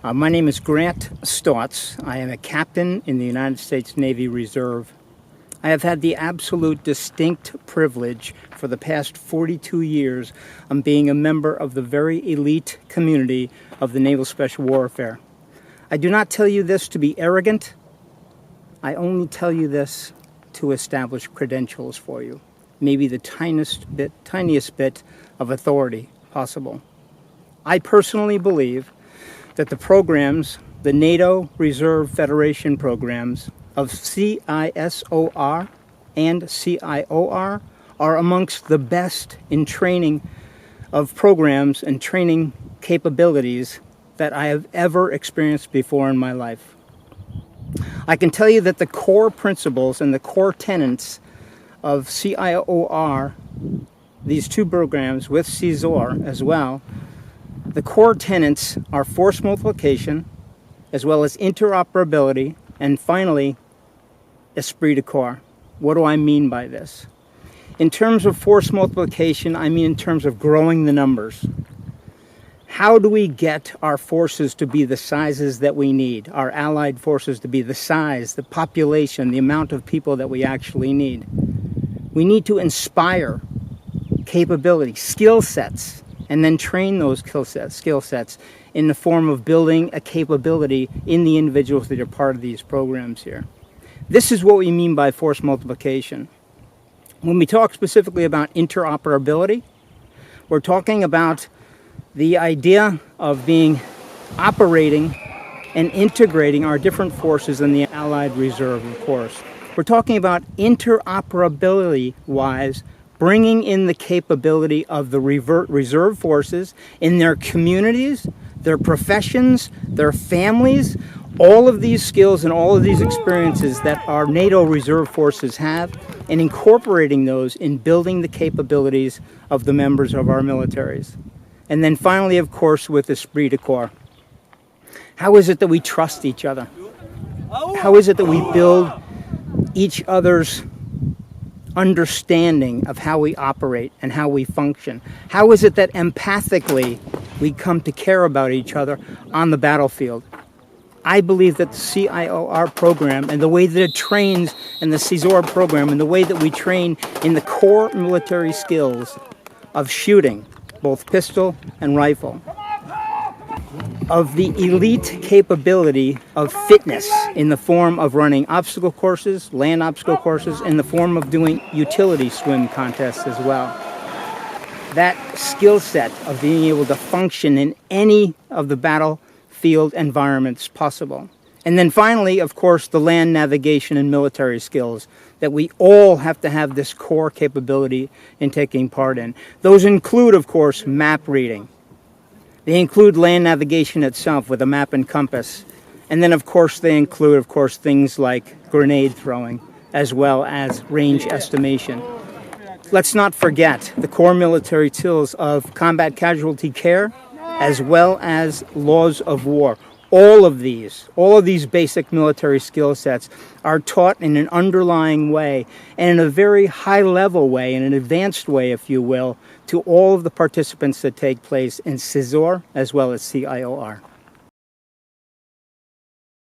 My name is Grant STAATS. I am a captain in the United States Navy Reserve. I have had the absolute distinct privilege for the past 42 years of being a member of the very elite community of the Naval Special Warfare. I do not tell you this to be arrogant. I only tell you this to establish credentials for you. Maybe the tiniest bit of authority possible. I personally believe that the programs, the NATO Reserve Federation programs of CISOR and CIOR are amongst the best in training of programs and training capabilities that I have ever experienced before in my life. I can tell you that the core principles and the core tenets of CIOR, these two programs with CISOR as well, the core tenets are force multiplication, as well as interoperability, and finally, esprit de corps. What do I mean by this? In terms of force multiplication, I mean in terms of growing the numbers. How do we get our forces to be the sizes that we need, our allied forces to be the size, the population, the amount of people that we actually need? We need to inspire capability, skill sets, and then train those skill sets in the form of building a capability in the individuals that are part of these programs here. This is what we mean by force multiplication. When we talk specifically about interoperability, we're talking about the idea of operating and integrating our different forces in the Allied Reserve, of course. We're talking about interoperability-wise, bringing in the capability of the reserve forces in their communities, their professions, their families, all of these skills and all of these experiences that our NATO reserve forces have, and incorporating those in building the capabilities of the members of our militaries. And then finally, of course, with esprit de corps. How is it that we trust each other? How is it that we build each other's understanding of how we operate and how we function? How is it that empathically we come to care about each other on the battlefield? I believe that the CIOR program and the way that it trains, and the CISOR program and the way that we train in the core military skills of shooting, both pistol and rifle, of the elite capability of fitness in the form of running obstacle courses, land obstacle courses, in the form of doing utility swim contests as well. That skill set of being able to function in any of the battlefield environments possible. And then finally, of course, the land navigation and military skills that we all have to have this core capability in taking part in. Those include, of course, map reading. They include land navigation itself with a map and compass. And then, of course, they include, things like grenade throwing, as well as range estimation. Let's not forget the core military skills of combat casualty care, as well as laws of war. All of these basic military skill sets are taught in an underlying way, and in a very high-level way, in an advanced way, if you will, to all of the participants that take place in CISOR as well as CIOR.